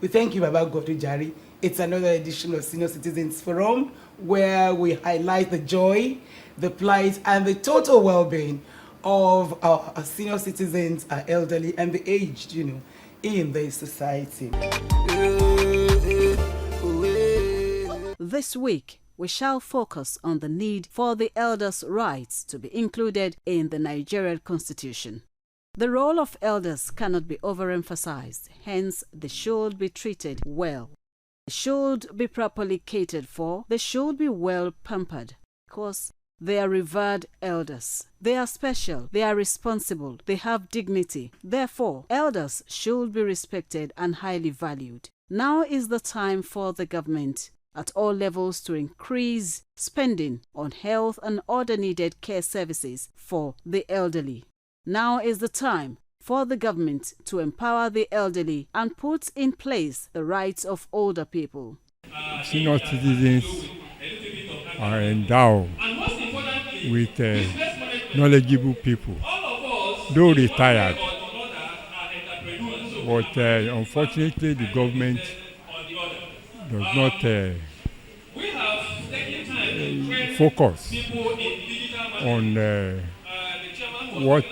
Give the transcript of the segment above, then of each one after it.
We thank you, Baba Godwin Jari. It's another edition of Senior Citizens Forum where we highlight the joy, the plight, and the total well-being of our senior citizens, our elderly, and the aged, in the society. This week, we shall focus on the need for the elders' rights to be included in the Nigerian Constitution. The role of elders cannot be overemphasized, hence they should be treated well. They should be properly catered for, they should be well pampered, because they are revered elders. They are special, they are responsible, they have dignity. Therefore, elders should be respected and highly valued. Now is the time for the government at all levels to increase spending on health and other needed care services for the elderly. Now is the time for the government to empower the elderly and put in place the rights of older people. Senior citizens are endowed with knowledgeable people, though retired. But unfortunately, the government does not focus on what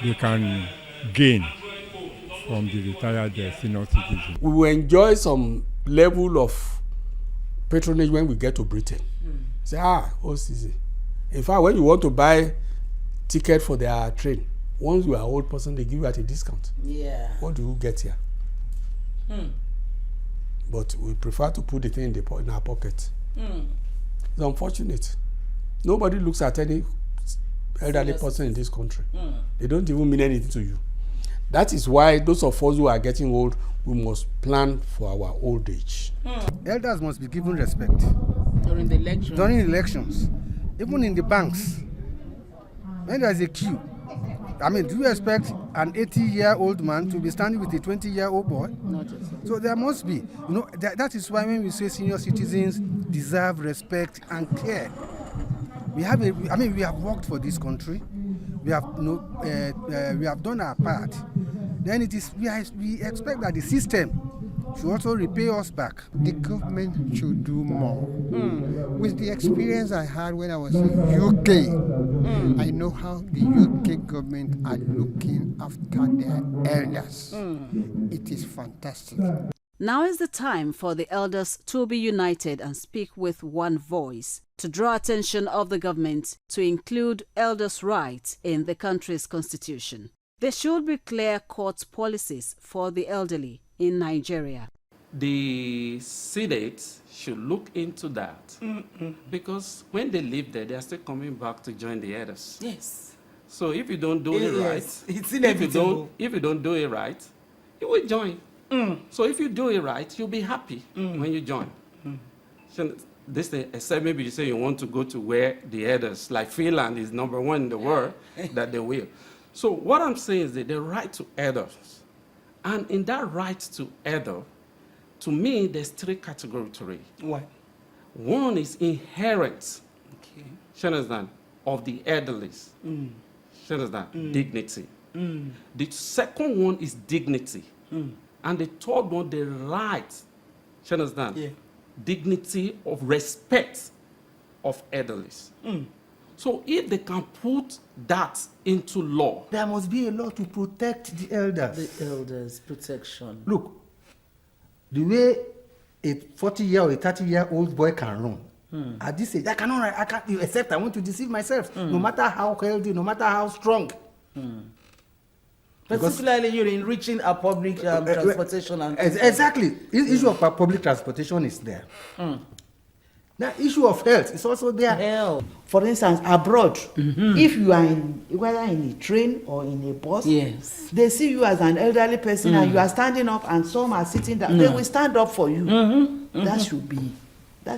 they can gain from the retired senior citizens. We will enjoy some level of patronage when we get to Britain. Say, OCC. In fact, when you want to buy ticket for their train, once you are an old person, they give you at a discount. Yeah. What do you get here? But we prefer to put the thing in our pocket. It's unfortunate. Nobody looks at any elderly person in this country. They don't even mean anything to you. That is why those of us who are getting old, we must plan for our old age. Elders must be given respect. During the elections. During elections. Even in the banks. When there is a queue, do you expect an 80-year-old man to be standing with a 20-year-old boy? Not at all. So there must be. That is why when we say senior citizens deserve respect and care. We have worked for this country. We have done our part. Then we expect that the system should also repay us back. The government should do more. With the experience I had when I was in UK, I know how the UK government are looking after their elders. It is fantastic. Now is the time for the elders to be united and speak with one voice, to draw attention of the government to include elders' rights in the country's constitution. There should be clear-cut policies for the elderly in Nigeria. The Senate should look into that because when they live there, they are still coming back to join the elders. Yes. So if you don't do it right, it's inevitable. If you don't do it right, you will join. So if you do it right, you'll be happy when you join. So this thing, except maybe you say you want to go to where the elders, like Finland is #1 in the world, that they will. So what I'm saying is that the right to elders, and in that right to elder, to me, there's 3 categories to it. What? One is inherent, Okay. you understand, of the elderly. You understand? Dignity. The second one is dignity. And the third one, the right, you understand? Yeah. Dignity of respect of elderly. So if they can put that into law. There must be a law to protect the elders. The elders' protection. Look, the way a 40-year or a 30-year-old boy can run, at this age, I can't, except I want to deceive myself, no matter how healthy, no matter how strong. Particularly in reaching a public transportation. Exactly. The issue of public transportation is there. The issue of health is also there. Health. For instance, abroad, if you are whether in a train or in a bus, Yes. they see you as an elderly person and you are standing up and some are sitting down, they will stand up for you. That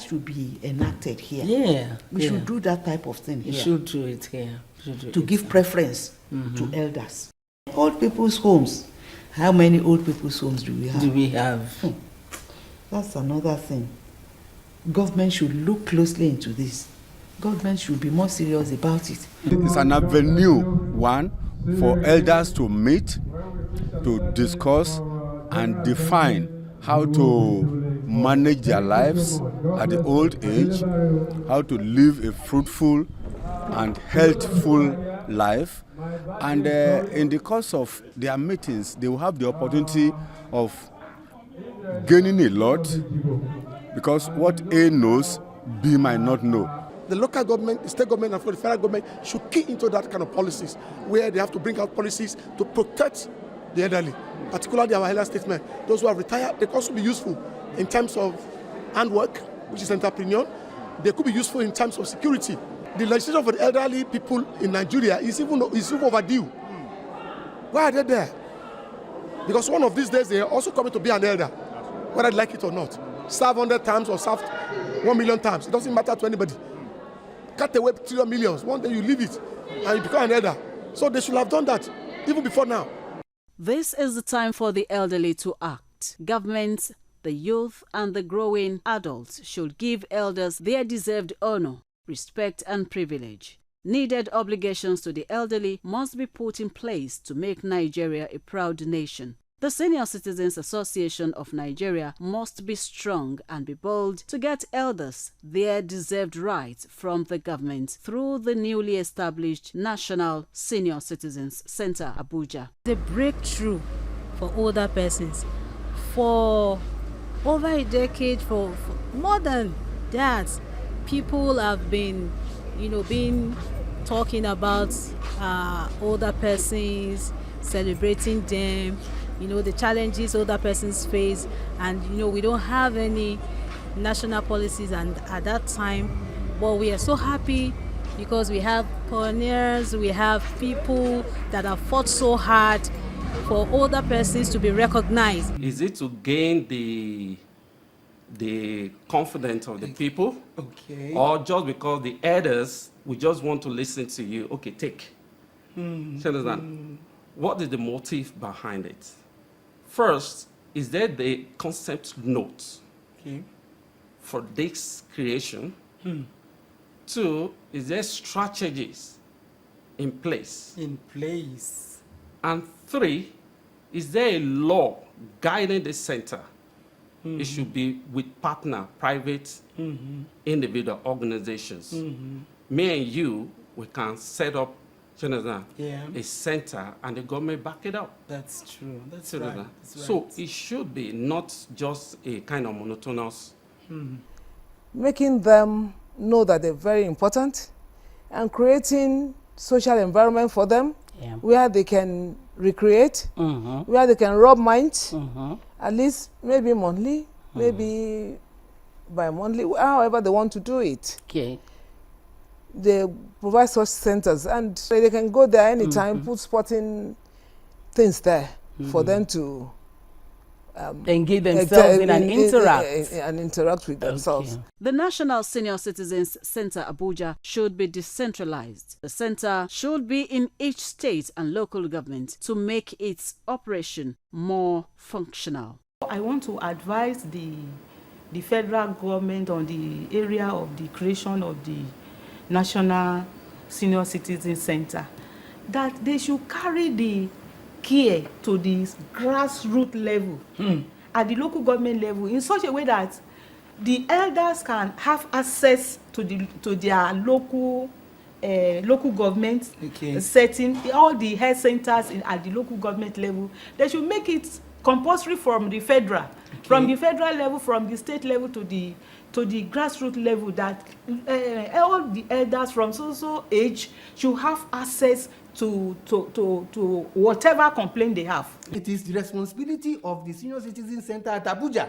should be enacted here. Yeah. We should do that type of thing You here. should do it here. To give preference to elders. Old people's homes. How many old people's homes do we have? That's another thing. Government should look closely into this. Government should be more serious about it. It's an avenue, one, for elders to meet, to discuss and define how to manage their lives at the old age, how to live a fruitful and healthful life. And in the course of their meetings, they will have the opportunity of gaining a lot, because what A knows, B might not know. The local government, the state government, and the federal government should key into that kind of policies, where they have to bring out policies to protect the elderly, particularly our elder statesmen. Those who have retired, they can also be useful in terms of handwork, which is entrepreneur. They could be useful in terms of security. The legislation for the elderly people in Nigeria is even overdue. Why are they there? Because one of these days they are also coming to be an elder, whether they like it or not. Serve 100 times or serve 1 million times. It doesn't matter to anybody. Cut away 3 millions. One day you leave it and you become an elder. So they should have done that even before now. This is the time for the elderly to act. Governments, the youth, and the growing adults should give elders their deserved honor, respect, and privilege. Needed obligations to the elderly must be put in place to make Nigeria a proud nation. The Senior Citizens Association of Nigeria must be strong and be bold to get elders their deserved rights from the government through the newly established National Senior Citizens Center, Abuja. The breakthrough for older persons. For over a decade, for more than that, people have been, talking about older persons, celebrating them, the challenges older persons face, and we don't have any national policies and at that time, but we are so happy because we have pioneers, we have people that have fought so hard for older persons to be recognized. Is it to gain the confidence of the people? Okay. Or just because the elders, we just want to listen to you? Okay, take. What is the motive behind it? First, is there the concept note for this creation? 2, is there strategies in place? And 3, is there a law guiding the center? It should be with partner, private, individual organizations. Me and you, we can set up a center and the government back it up. That's true. That's right. So it should be not just a kind of monotonous. Making them know that they're very important and creating social environment for them where they can recreate, where they can rub minds, at least maybe monthly, maybe bi-monthly, however they want to do it. Okay. They provide such centers and they can go there anytime, put sporting things there for them to engage themselves in and interact. And interact with themselves. The National Senior Citizens Center Abuja should be decentralized. The center should be in each state and local government to make its operation more functional. I want to advise the federal government on the area of the creation of the National Senior Citizen Center, that they should carry the care to the grassroots level, at the local government level, in such a way that the elders can have access to their local government setting, all the health centers at the local government level. They should make it compulsory from the federal, from the federal level, from the state level to the grassroots level, that all the elders from so age should have access to whatever complaint they have. It is the responsibility of the Senior Citizen Center at Abuja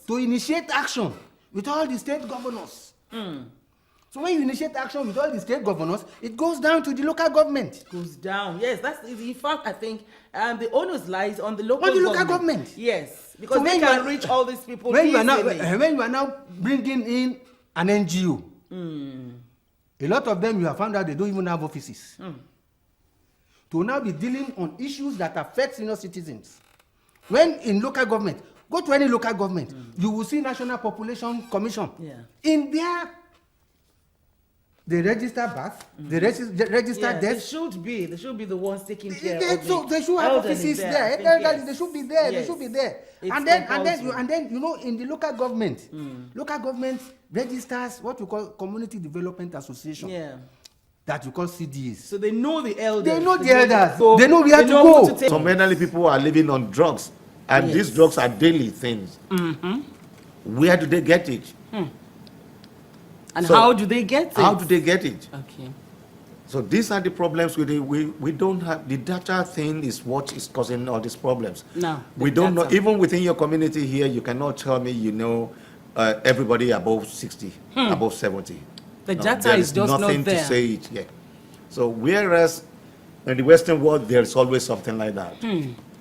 to initiate action with all the state governors. So when you initiate action with all the state governors, it goes down to the local government. It goes down, yes. That's in fact, I think the onus lies on the local government. Yes, because so they can reach all these people when easily. When you are now bringing in an NGO, a lot of them you have found out they don't even have offices. To now be dealing on issues that affect senior citizens. When in local government, go to any local government, you will see National Population Commission. In their They register birth, they register They death. should be the ones taking care They, of so the they should have elderly offices there. I think, Elderly, yes. they should be there. Yes. They should be there. It's And then compulsory. you know, in the local government registers what we call Community Development Association. Yeah. That we call CDAs. So they know the elders. They know the elders. So they know where to go. Some elderly people are living on drugs, and these drugs are daily things. Where do they get it? And So, how do they get it? How do they get it? Okay. So these are the problems with it. We don't have the data thing is what is causing all these problems. No, we don't know. Even within your community here, you cannot tell me you know everybody above 60, above 70. The No, data there is just nothing not there. to say it yet. So whereas in the Western world, there's always something like that.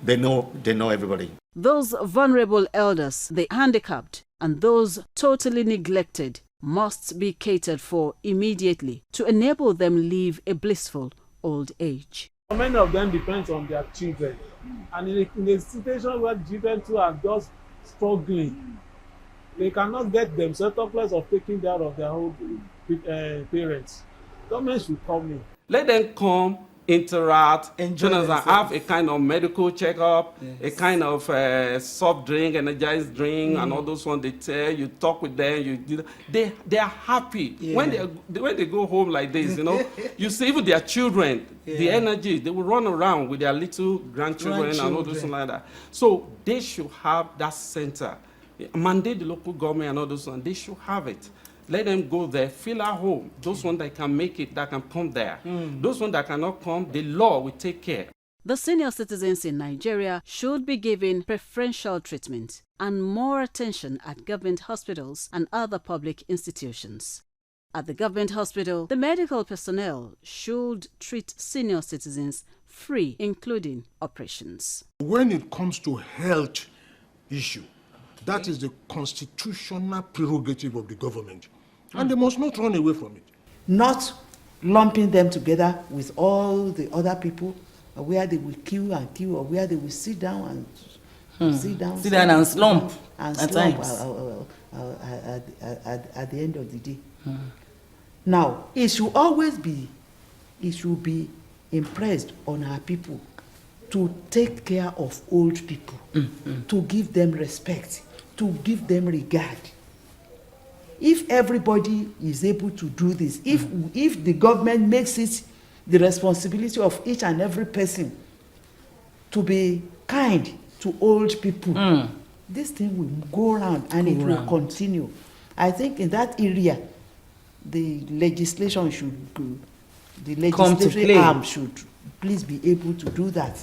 They know everybody. Those vulnerable elders, the handicapped, and those totally neglected must be catered for immediately to enable them live a blissful old age. Many of them depend on their children, and in a situation where children too are just struggling, they cannot get themselves up place of taking care of their own parents. Government should come in. Let them come, interact, Enjoy have a kind of medical checkup, a kind of soft drink, energized drink, and all those ones. They tell you, talk with them. They are happy when they go home like this. You know, you see even their children, the energy they will run around with their little grandchildren and all those things like that. So they should have that center. Mandate the local government and all those ones. They should have it. Let them go there, feel at home. Those ones that can make it, that can come there. Those ones that cannot come, the law will take care. The senior citizens in Nigeria should be given preferential treatment and more attention at government hospitals and other public institutions. At the government hospital, the medical personnel should treat senior citizens free, including operations. When it comes to health issue, that is the constitutional prerogative of the government, and they must not run away from it. Not lumping them together with all the other people, where they will queue and queue, or where they will sit down and sit down and slump and at slump times. At the end of the day. Now, it should be impressed on our people to take care of old people, to give them respect, to give them regard. If everybody is able to do this, if the government makes it the responsibility of each and every person to be kind to old people, this thing will go around and it will continue. I think in that area, the legislation should go, the legislative arm should please be able to do that.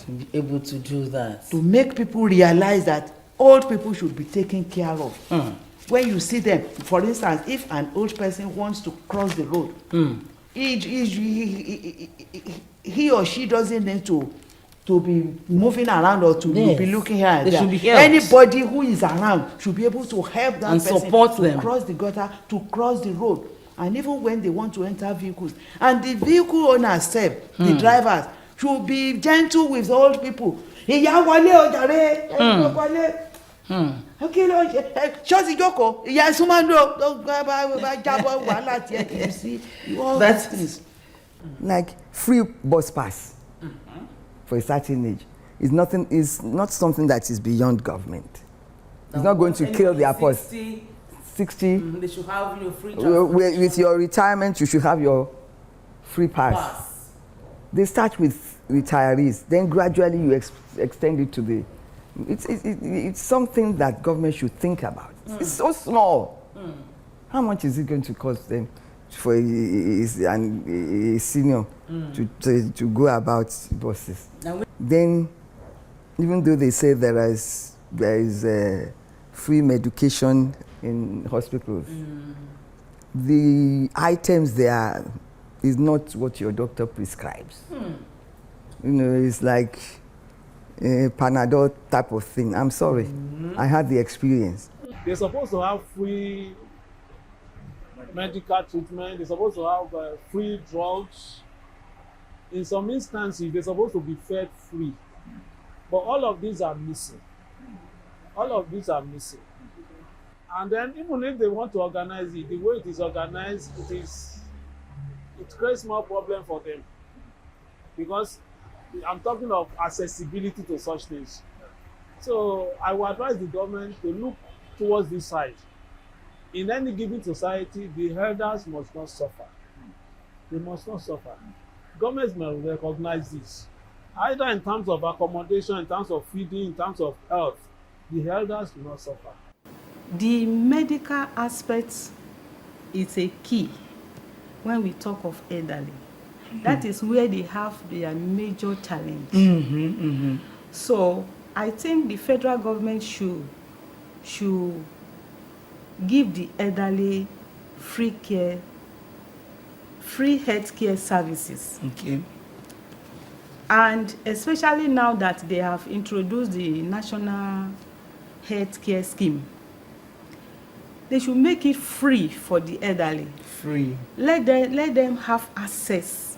To make people realize that old people should be taken care of. When you see them, for instance, if an old person wants to cross the road, he or she doesn't need to be moving around or to be looking here and there. Anybody who is around should be able to help that person support to them. Cross the gutter, to cross the road. And even when they want to enter vehicles, and the vehicle owners self, the drivers, should be gentle with old people. Ìyá wọlé o jàre, ẹ̀yin wọlé. Ṣọ́ọ̀ṣì jókòó, ìyá Súnmọ́ndó bá jábọ̀ wàhálà tiẹ̀, you see, all these things. Like free bus pass for a certain age is not something that is beyond government. It's not going to kill their purse. 60. They should have free transport. With your retirement, you should have your free pass. They start with retirees, then gradually you extend it to the. It's something that government should think about. It's so small. How much is it going to cost them for a senior to go about buses? Then, even though they say there is free medication in hospitals, the items there is not what your doctor prescribes. You know, it's like a Panadol type of thing. I'm sorry, I had the experience. They're supposed to have free medical treatment. They're supposed to have free drugs. In some instances, they're supposed to be fed free. But all of these are missing. And then even if they want to organize it, the way it is organized, it creates more problem for them, because I'm talking of accessibility to such things. So I would advise the government to look towards this side. In any given society, the elders must not suffer. They must not suffer. Governments must recognize this, either in terms of accommodation, in terms of feeding, in terms of health. The elders do not suffer. The medical aspect is a key when we talk of elderly. That is where they have their major challenge. So I think the federal government should give the elderly free health care services. Okay. And especially now that they have introduced the national health care scheme, they should make it free for the elderly. Free. Let them have access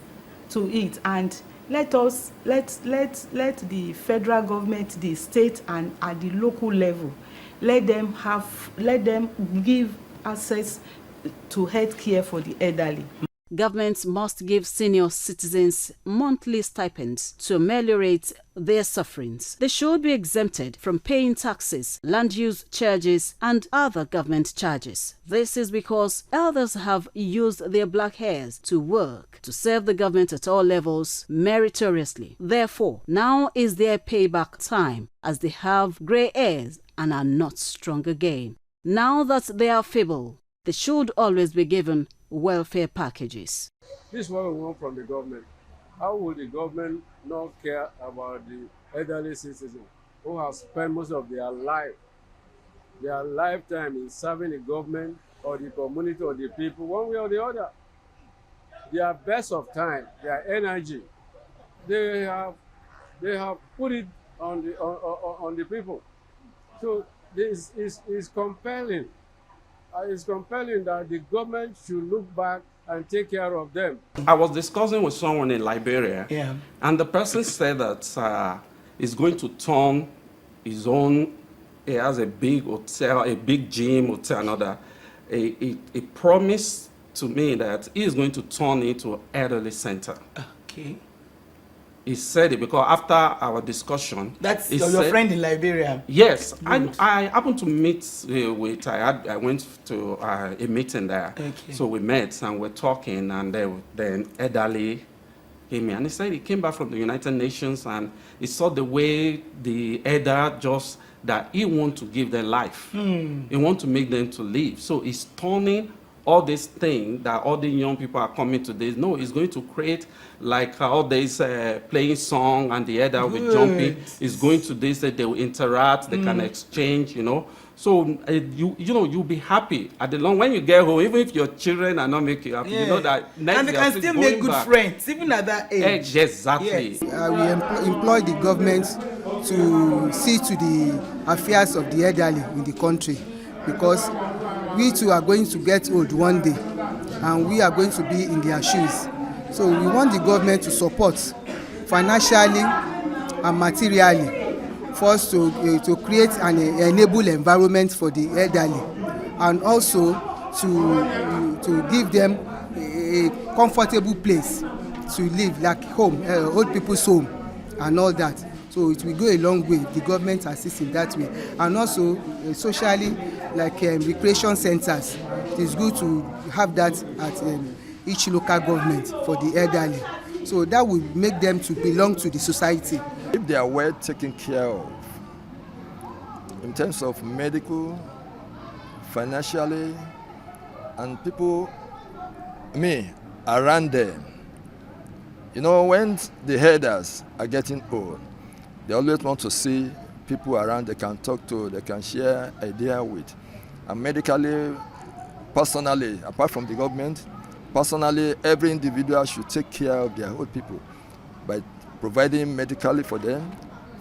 to it, and let the federal government, the state, and at the local level, let them give access to health care for the elderly. Governments must give senior citizens monthly stipends to ameliorate their sufferings. They should be exempted from paying taxes, land use charges, and other government charges. This is because elders have used their black hairs to work, to serve the government at all levels meritoriously. Therefore, now is their payback time, as they have grey hairs and are not strong again. Now that they are feeble, they should always be given welfare packages. This is what we want from the government. How will the government not care about the elderly citizens who have spent most of their lifetime in serving the government or the community or the people, one way or the other? Their best of time, their energy, they have put it on the people. So this is compelling. It's compelling that the government should look back and take care of them. I was discussing with someone in Liberia, and the person said that he's going to turn his own, he has a big hotel, a big gym, hotel, another. He promised to me that he is going to turn it into an elderly center. Okay. He said it because after our discussion... That's your friend in Liberia? Yes. I happened to meet with... I went to a meeting there. Okay. So we met and we're talking, and then elderly came in. And he said he came back from the United Nations and he saw the way the elder just... that he wants to give them life. He wants to make them to live. So he's turning all these things that all the young people are coming to this. No, he's going to create like all these playing song and the elder will be jumping. He's going to this, they will interact, they can exchange, you know. So you'll be happy at the long when you get home, even if your children are not making you happy, you know that next and they can still make good friends, even at that age. Exactly. We employ the government to see to the affairs of the elderly in the country, because we too are going to get old one day and we are going to be in their shoes. So we want the government to support financially and materially for us to create an enable environment for the elderly, and also to give them a comfortable place to live, like home, old people's home and all that. So it will go a long way if the government assists in that way. And also socially, like recreation centers, it is good to have that at each local government for the elderly. So that will make them to belong to the society. If they are well taken care of, in terms of medical, financially, and people, around them, you know, when the elders are getting old, they always want to see people around they can talk to, they can share ideas with. And medically, personally, apart from the government, personally, every individual should take care of their old people by providing medically for them,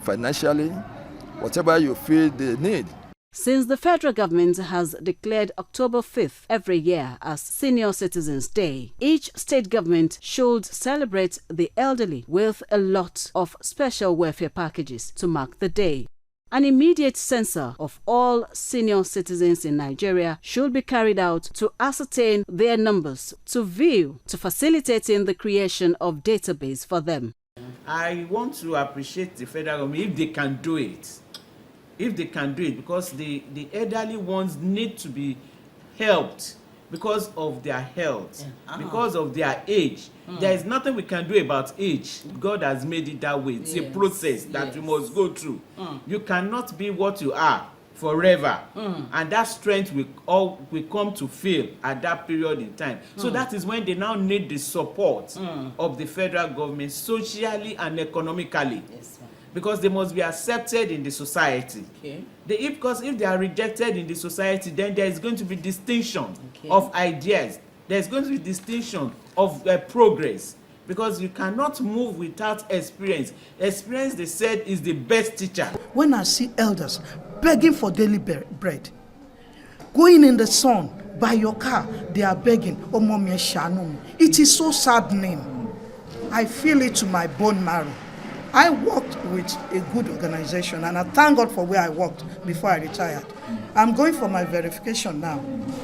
financially, whatever you feel they need. Since the federal government has declared October 5th every year as Senior Citizens Day, each state government should celebrate the elderly with a lot of special welfare packages to mark the day. An immediate census of all senior citizens in Nigeria should be carried out to ascertain their numbers to facilitating the creation of database for them. I want to appreciate the federal government if they can do it. If they can do it, because the elderly ones need to be helped because of their health, because of their age. There is nothing we can do about age. God has made it that way. It's a process that you must go through. You cannot be what you are forever, and that strength will come to fail at that period in time. So that is when they now need the support of the federal government socially and economically. Because they must be accepted in the society. Because if they are rejected in the society, then there is going to be distinction of ideas. There is going to be distinction of progress. Because you cannot move without experience. Experience, they said, is the best teacher. When I see elders begging for daily bread, going in the sun by your car, they are begging, oh mommy, it is so saddening. I feel it to my bone marrow. I worked with a good organization, and I thank God for where I worked before I retired. I'm going for my verification now.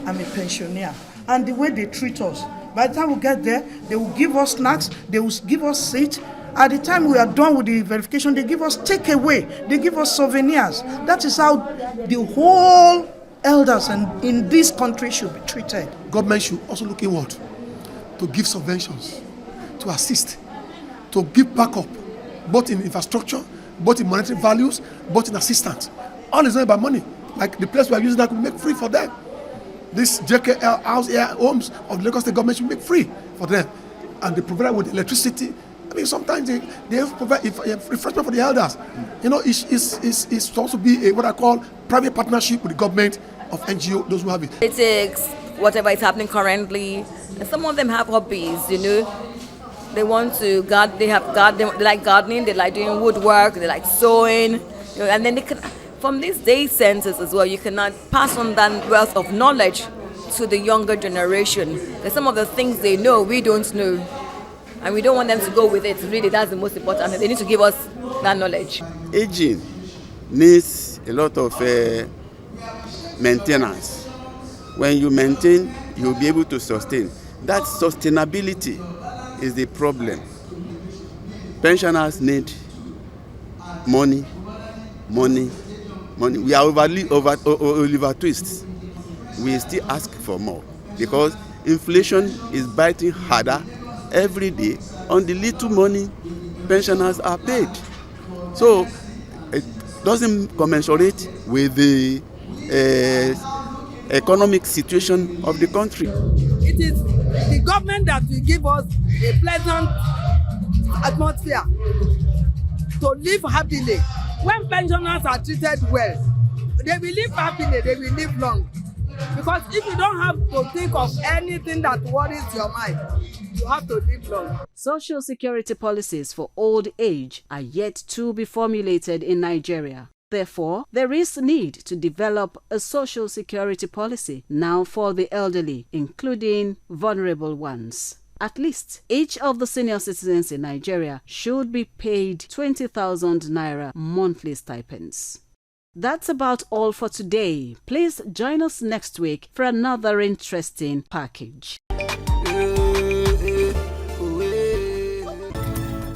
I'm a pensioner. And the way they treat us, by the time we get there, they will give us snacks, they will give us seats. At the time we are done with the verification, they give us takeaway, they give us souvenirs. That is how the whole elders in this country should be treated. Government should also look inward to give subventions, to assist, to give backup, both in infrastructure, both in monetary values, both in assistance. All is not about money. Like the place we are using that, we make free for them. This JKL homes of the Lagos State government should make free for them. And they provide with electricity. I mean, sometimes they provide refreshment for the elders. You know, it's supposed to be what I call private partnership with the government of NGO, those who have it. Politics, whatever is happening currently. And some of them have hobbies, you know. They want to they like gardening, they like doing woodwork, they like sewing, you know, and then they can, from these day centers as well, you cannot pass on that wealth of knowledge to the younger generation. There's some of the things they know we don't know, and we don't want them to go with it. Really, that's the most important. They need to give us that knowledge. Aging needs a lot of maintenance. When you maintain, you'll be able to sustain. That sustainability is the problem. Pensioners need money. We are over twists. We still ask for more because inflation is biting harder every day on the little money pensioners are paid. So it doesn't commensurate with the economic situation of the country. It is the government that will give us a pleasant atmosphere to live happily. When pensioners are treated well, they will live happily, they will live long. Because if you don't have to think of anything that worries your mind, you have to live long. Social security policies for old age are yet to be formulated in Nigeria. Therefore, there is need to develop a social security policy now for the elderly, including vulnerable ones. At least, each of the senior citizens in Nigeria should be paid 20,000 naira monthly stipends. That's about all for today. Please join us next week for another interesting package.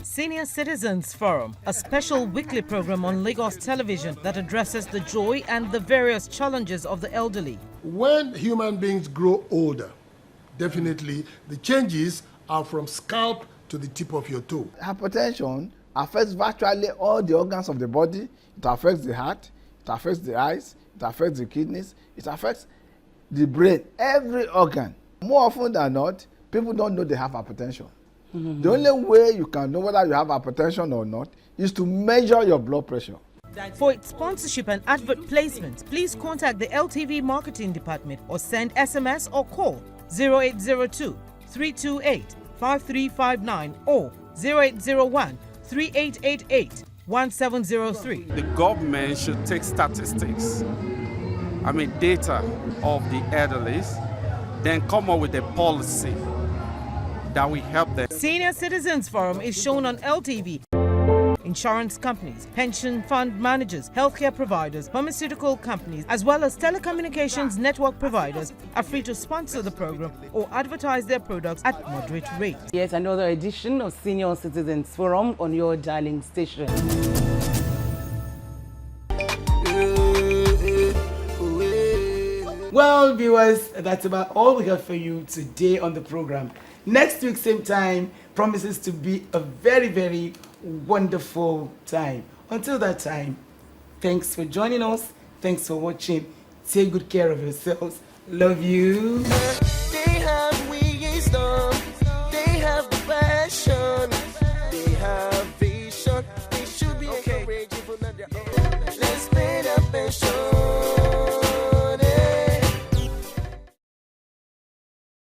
Senior Citizens Forum, a special weekly program on Lagos television that addresses the joy and the various challenges of the elderly. When human beings grow older, definitely the changes are from scalp to the tip of your toe. Hypertension affects virtually all the organs of the body. It affects the heart, it affects the eyes, it affects the kidneys, it affects the brain, every organ. More often than not, people don't know they have hypertension. The only way you can know whether you have hypertension or not is to measure your blood pressure. For its sponsorship and advert placement, please contact the LTV Marketing Department or send SMS or call 0802 328 5359 or 0801 3888 1703. The government should take statistics, data of the elderly, then come up with a policy that will help them. Senior Citizens Forum is shown on LTV insurance companies, pension fund managers, healthcare providers, pharmaceutical companies, as well as telecommunications network providers are free to sponsor the program or advertise their products at moderate rates. Yet another edition of Senior Citizens Forum on your darling station. Well, viewers, that's about all we have for you today on the program. Next week, same time, promises to be a very, very wonderful time. Until that time, thanks for joining us. Thanks for watching. Take good care of yourselves. Love you.